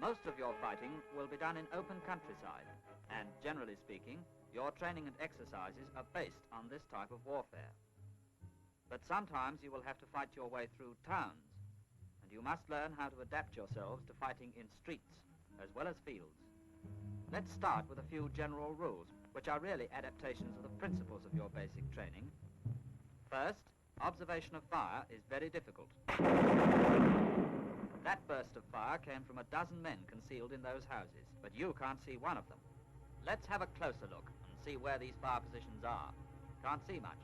Most of your fighting will be done in open countryside, and generally speaking, your training and exercises are based on this type of warfare. But sometimes you will have to fight your way through towns, and you must learn how to adapt yourselves to fighting in streets as well as fields. Let's start with a few general rules, which are really adaptations of the principles of your basic training. First, observation of fire is very difficult. That burst of fire came from a dozen men concealed in those houses, but you can't see one of them. Let's have a closer look and see where these fire positions are. Can't see much.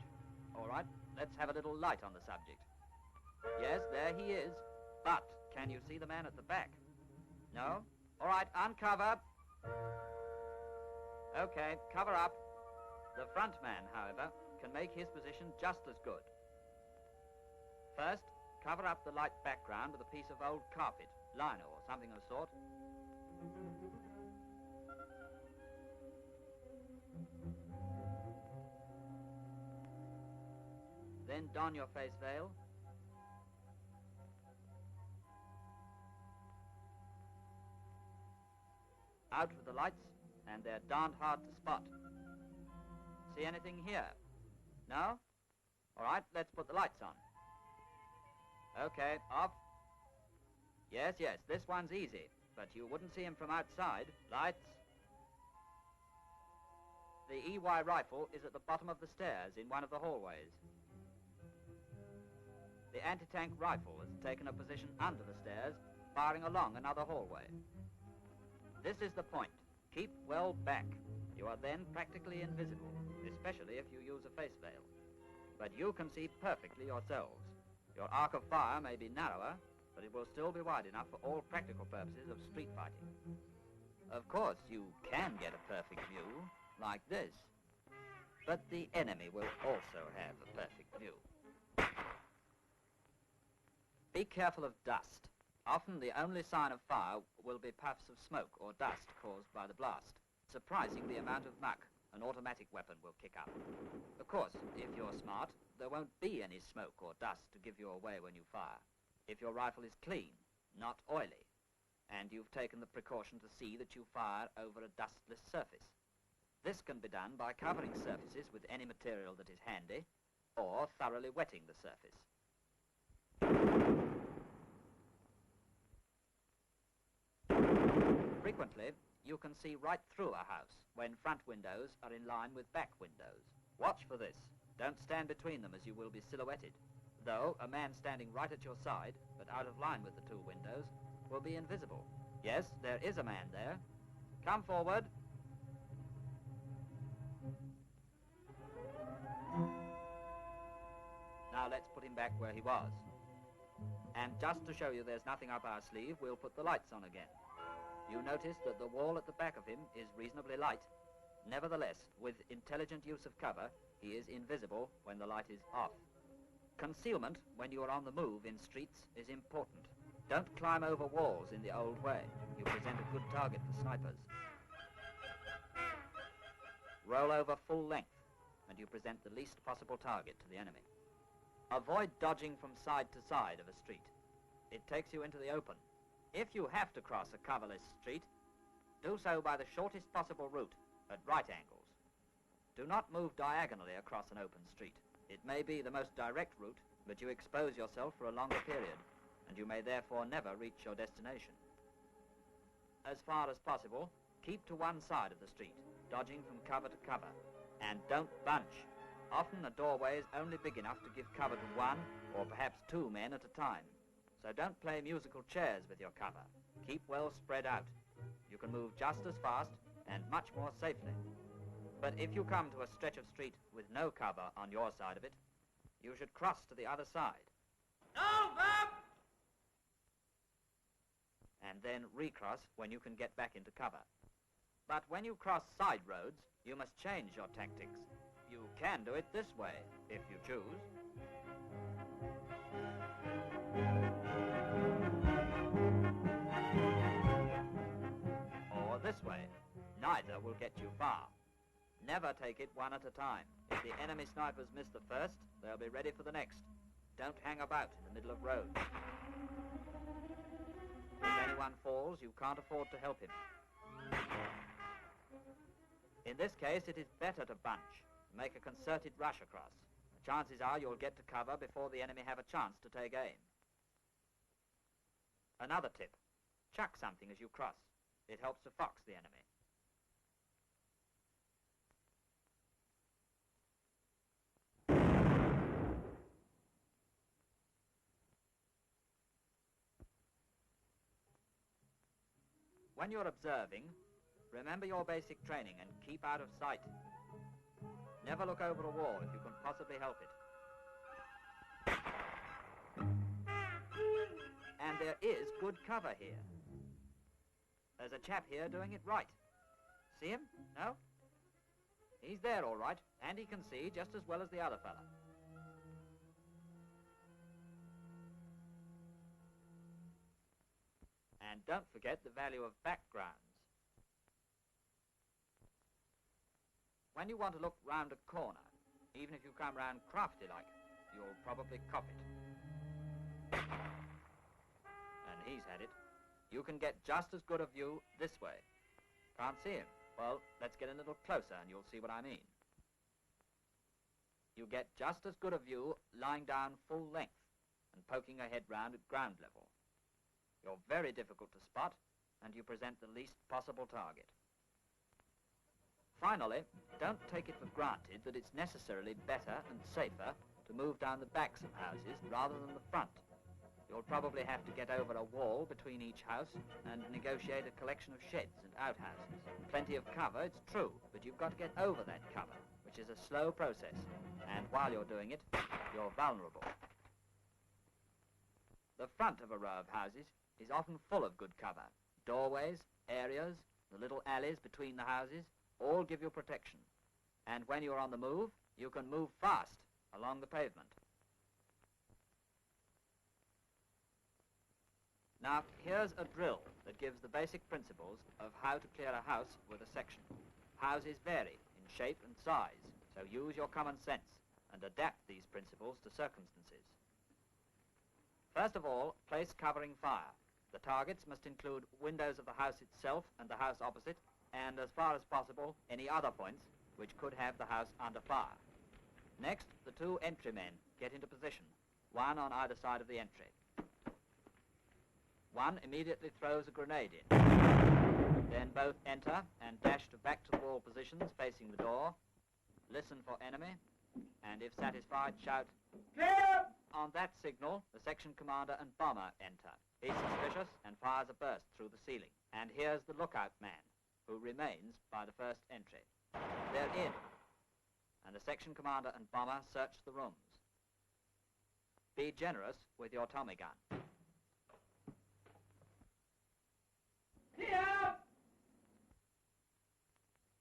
All right, let's have a little light on the subject. Yes, there he is, but can you see the man at the back? No? All right, uncover. Okay, cover up. The front man, however, can make his position just as good. First, cover up the light background with a piece of old carpet, lino or something of the sort. Then don your face veil. Out with the lights, and they're darned hard to spot. See anything here? No? All right, let's put the lights on. Okay, off. Yes, this one's easy, but you wouldn't see him from outside. Lights. The EY rifle is at the bottom of the stairs in one of the hallways. The anti-tank rifle has taken a position under the stairs, firing along another hallway. This is the point. Keep well back. You are then practically invisible, especially if you use a face veil. But you can see perfectly yourselves. Your arc of fire may be narrower, but it will still be wide enough for all practical purposes of street fighting. Of course, you can get a perfect view, like this, but the enemy will also have a perfect view. Be careful of dust. Often the only sign of fire will be puffs of smoke or dust caused by the blast. Surprising the amount of muck an automatic weapon will kick up. Of course, if you're smart, there won't be any smoke or dust to give you away when you fire. If your rifle is clean, not oily, and you've taken the precaution to see that you fire over a dustless surface. This can be done by covering surfaces with any material that is handy, or thoroughly wetting the surface. Frequently, you can see right through a house when front windows are in line with back windows. Watch for this. Don't stand between them as you will be silhouetted, though a man standing right at your side, but out of line with the two windows, will be invisible. Yes, there is a man there. Come forward. Now let's put him back where he was. And just to show you there's nothing up our sleeve, we'll put the lights on again. You notice that the wall at the back of him is reasonably light. Nevertheless, with intelligent use of cover, he is invisible when the light is off. Concealment, when you are on the move in streets, is important. Don't climb over walls in the old way. You present a good target for snipers. Roll over full length, and you present the least possible target to the enemy. Avoid dodging from side to side of a street. It takes you into the open. If you have to cross a coverless street, do so by the shortest possible route, at right angles. Do not move diagonally across an open street. It may be the most direct route, but you expose yourself for a longer period, and you may therefore never reach your destination. As far as possible, keep to one side of the street, dodging from cover to cover, and don't bunch. Often a doorway is only big enough to give cover to one or perhaps two men at a time. So don't play musical chairs with your cover. Keep well spread out. You can move just as fast and much more safely. But if you come to a stretch of street with no cover on your side of it, you should cross to the other side. Over! And then recross when you can get back into cover. But when you cross side roads, you must change your tactics. You can do it this way, if you choose. Or this way. Neither will get you far. Never take it one at a time. If the enemy snipers miss the first, they'll be ready for the next. Don't hang about in the middle of roads. If anyone falls, you can't afford to help him. In this case, it is better to bunch, make a concerted rush across. The chances are you'll get to cover before the enemy have a chance to take aim. Another tip, chuck something as you cross. It helps to fox the enemy. When you're observing, remember your basic training and keep out of sight. Never look over a wall if you can possibly help it. And there is good cover here. There's a chap here doing it right. See him? No? He's there all right, and he can see just as well as the other fella. And don't forget the value of backgrounds. When you want to look round a corner, even if you come round crafty-like, you'll probably cop it. And he's had it. You can get just as good a view this way. Can't see him? Well, let's get a little closer and you'll see what I mean. You get just as good a view lying down full length and poking your head round at ground level. You're very difficult to spot, and you present the least possible target. Finally, don't take it for granted that it's necessarily better and safer to move down the backs of houses rather than the front. You'll probably have to get over a wall between each house and negotiate a collection of sheds and outhouses. Plenty of cover, it's true, but you've got to get over that cover, which is a slow process, and while you're doing it, you're vulnerable. The front of a row of houses is often full of good cover. Doorways, areas, the little alleys between the houses, all give you protection. And when you're on the move, you can move fast along the pavement. Now, here's a drill that gives the basic principles of how to clear a house with a section. Houses vary in shape and size, so use your common sense and adapt these principles to circumstances. First of all, place covering fire. The targets must include windows of the house itself and the house opposite, and as far as possible, any other points which could have the house under fire. Next, the two entrymen get into position, one on either side of the entry. One immediately throws a grenade in. Then both enter and dash to back-to-the-wall positions facing the door, listen for enemy, and if satisfied, shout, "Clear!" On that signal, the section commander and bomber enter. He's suspicious and fires a burst through the ceiling. And here's the lookout man, who remains by the first entry. They're in, and the section commander and bomber search the rooms. Be generous with your Tommy gun. Clear!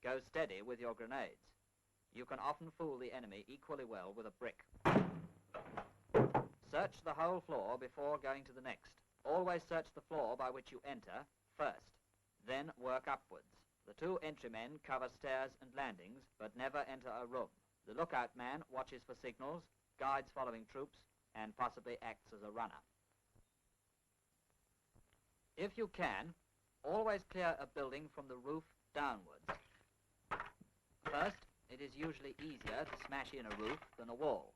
Go steady with your grenades. You can often fool the enemy equally well with a brick. Search the whole floor before going to the next. Always search the floor by which you enter first, then work upwards. The two entrymen cover stairs and landings, but never enter a room. The lookout man watches for signals, guides following troops, and possibly acts as a runner. If you can, always clear a building from the roof downwards. First, it is usually easier to smash in a roof than a wall.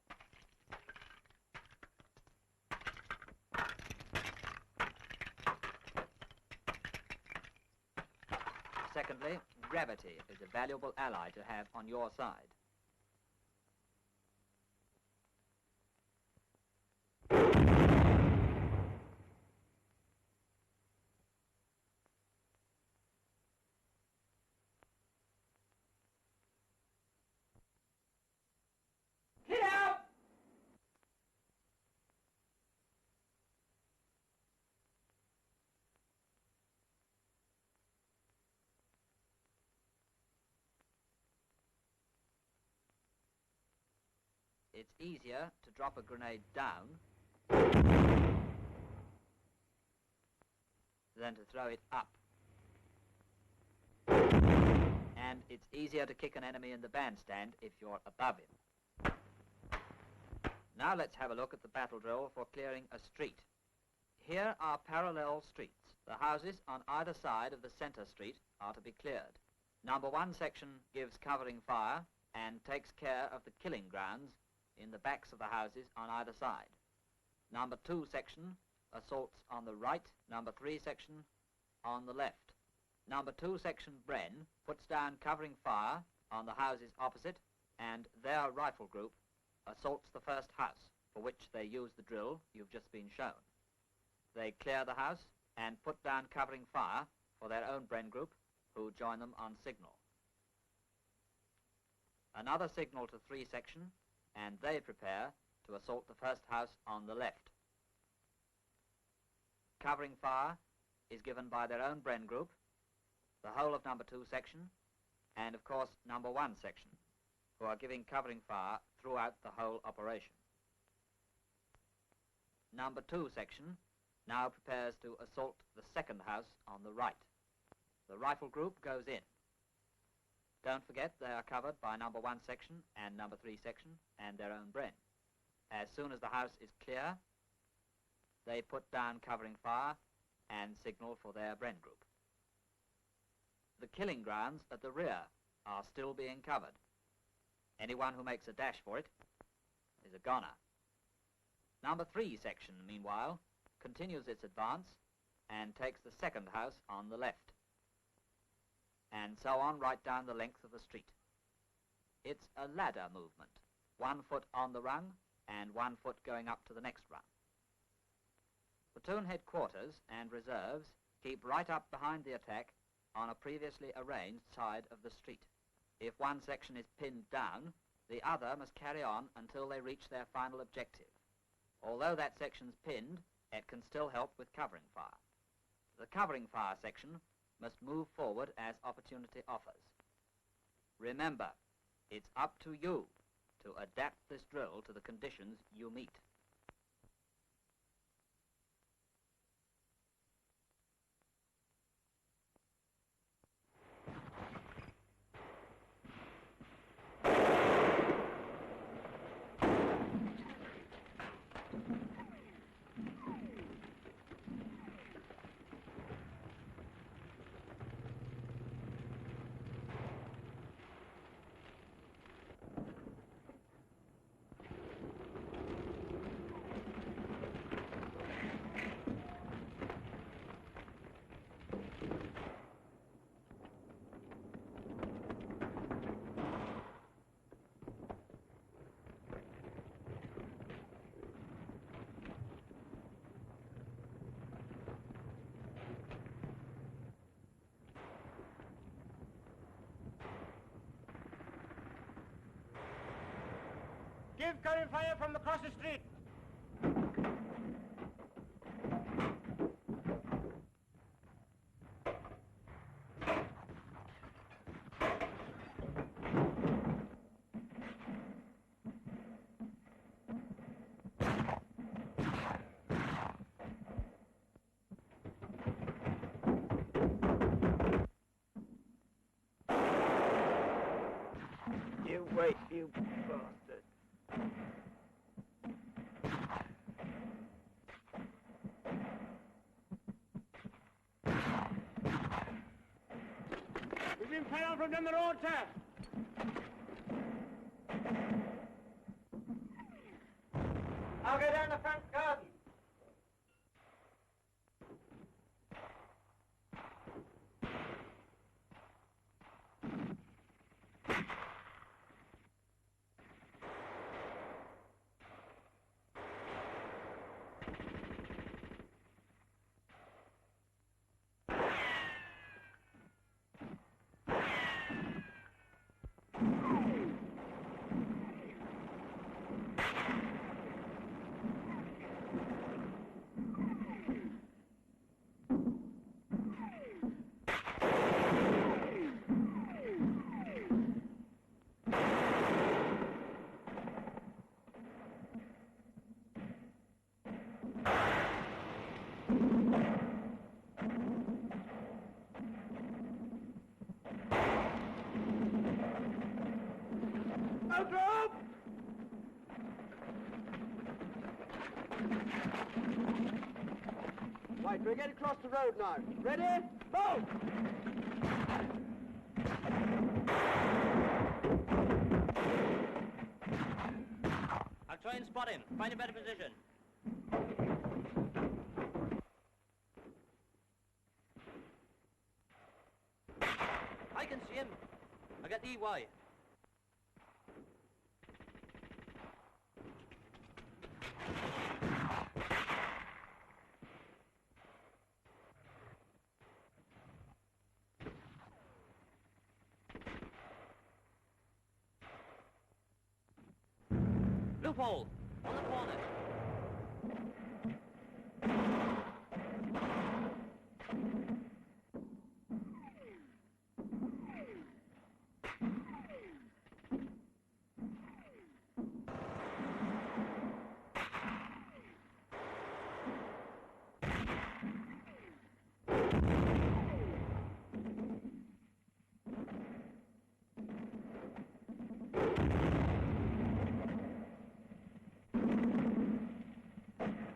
Secondly, gravity is a valuable ally to have on your side. It's easier to drop a grenade down than to throw it up. And it's easier to kick an enemy in the bandstand if you're above him. Now let's have a look at the battle drill for clearing a street. Here are parallel streets. The houses on either side of the centre street are to be cleared. Number 1 section gives covering fire and takes care of the killing grounds in the backs of the houses on either side. Number 2 section assaults on the right, number 3 section on the left. Number 2 section Bren puts down covering fire on the houses opposite, and their rifle group assaults the first house, for which they use the drill you've just been shown. They clear the house and put down covering fire for their own Bren group, who join them on signal. Another signal to 3 section, and they prepare to assault the first house on the left. Covering fire is given by their own Bren group, the whole of number 2 section, and of course number 1 section, who are giving covering fire throughout the whole operation. Number 2 section now prepares to assault the second house on the right. The rifle group goes in. Don't forget they are covered by number 1 section and number 3 section and their own Bren. As soon as the house is clear, they put down covering fire and signal for their Bren group. The killing grounds at the rear are still being covered. Anyone who makes a dash for it is a goner. Number 3 section, meanwhile, continues its advance and takes the second house on the left, and so on right down the length of the street. It's a ladder movement, 1 foot on the rung and 1 foot going up to the next rung. Platoon headquarters and reserves keep right up behind the attack on a previously arranged side of the street. If one section is pinned down, the other must carry on until they reach their final objective. Although that section's pinned, it can still help with covering fire. The covering fire section must move forward as opportunity offers. Remember, it's up to you to adapt this drill to the conditions you meet. Give covering fire from across the street. You wait, you bastard. We've been fired from down the road, sir. I'll go down the front garden. Right, we're getting across the road now. Ready? Move! I'll try and spot him. Find a better position. I can see him. I got the EY. Loophole! On the corner!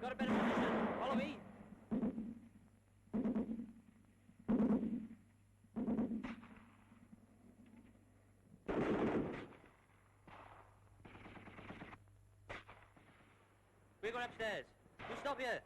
Got a better position. Follow me. We're going upstairs. You stop here.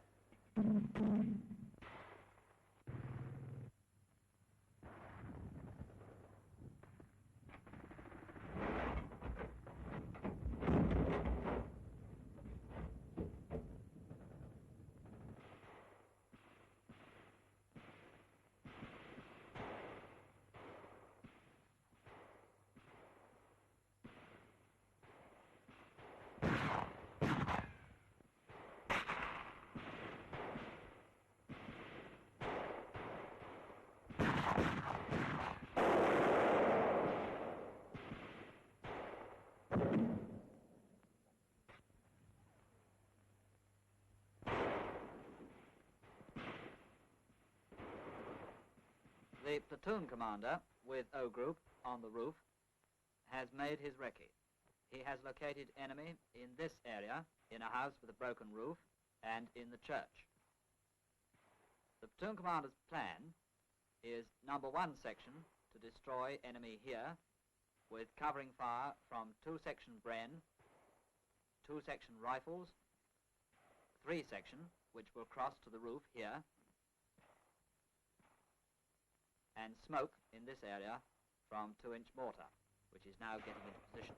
The platoon commander, with O Group on the roof, has made his recce. He has located enemy in this area, in a house with a broken roof, and in the church. The platoon commander's plan is number 1 section to destroy enemy here with covering fire from 2 section Bren, 2 section rifles, 3 section, which will cross to the roof here, and smoke in this area from 2-inch mortar, which is now getting into position.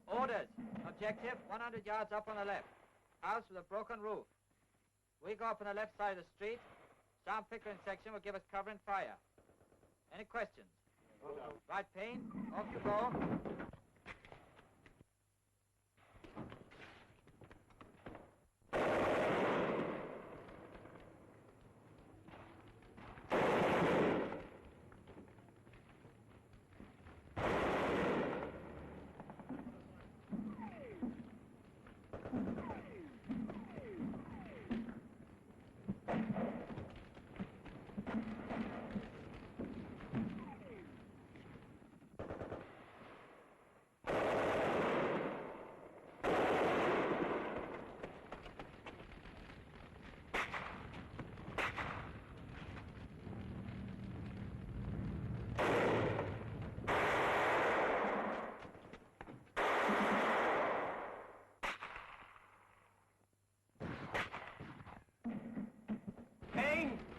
Orders. Objective, 100 yards up on the left. House with a broken roof. We go up on the left side of the street. Sam Pickering section will give us cover and fire. Any questions? Right, Payne. Off you go.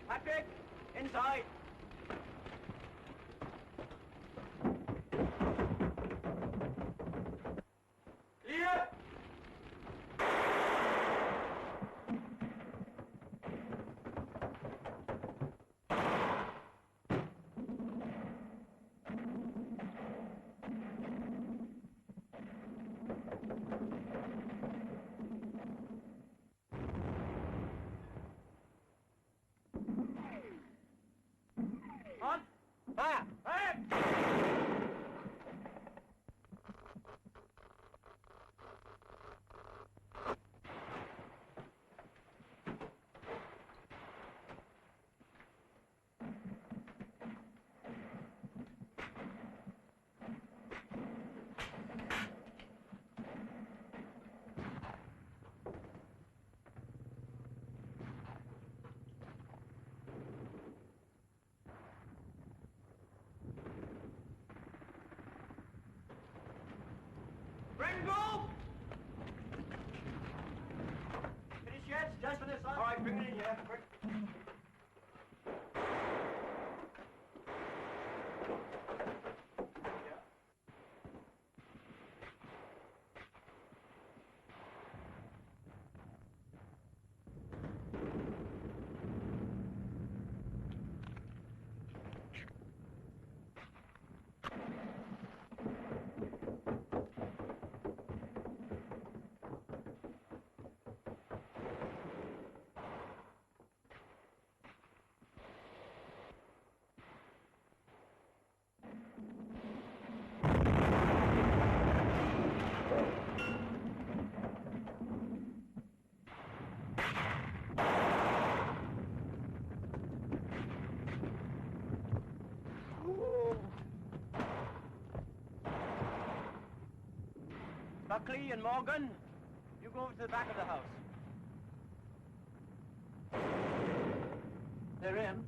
Patrick, inside. here, quick. Buckley and Morgan, you go over to the back of the house. They're in.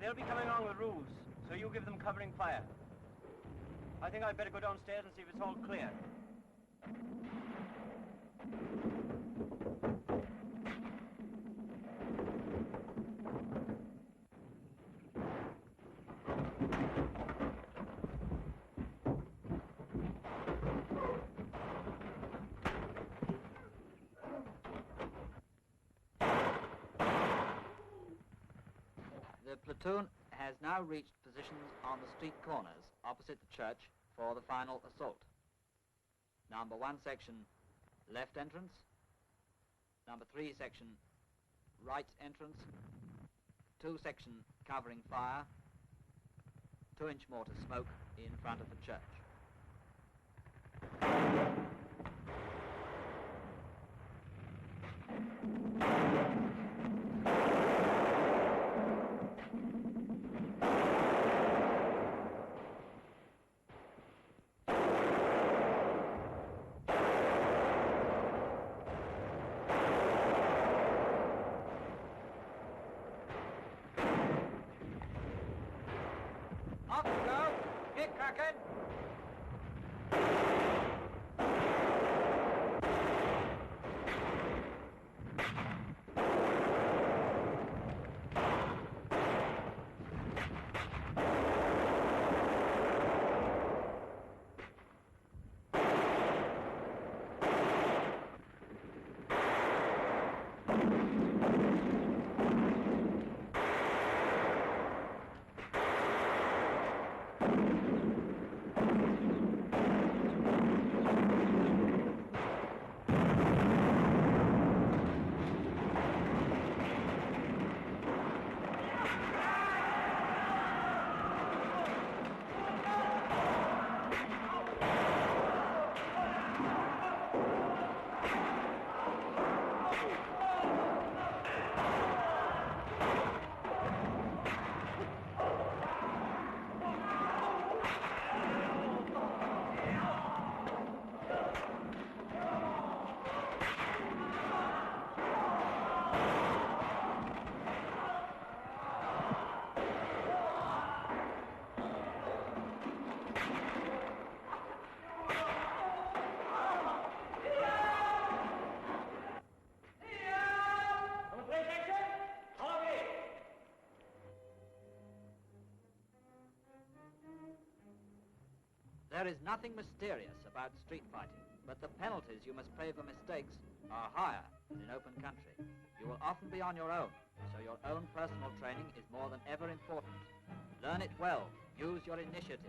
They'll be coming along with Ruse, so you give them covering fire. I think I'd better go downstairs and see if it's all clear. The platoon has now reached positions on the street corners opposite the church for the final assault. Number 1 section, left entrance. Number 3 section, right entrance. 2 section, covering fire. 2-inch mortar smoke in front of the church. Off you go! Get cracking! There is nothing mysterious about street fighting, but the penalties you must pay for mistakes are higher than in open country. You will often be on your own, so your own personal training is more than ever important. Learn it well. Use your initiative.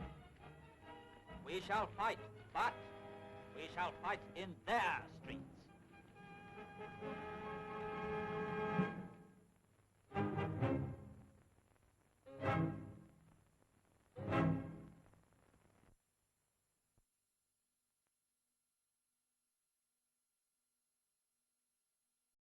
We shall fight, but we shall fight in their street.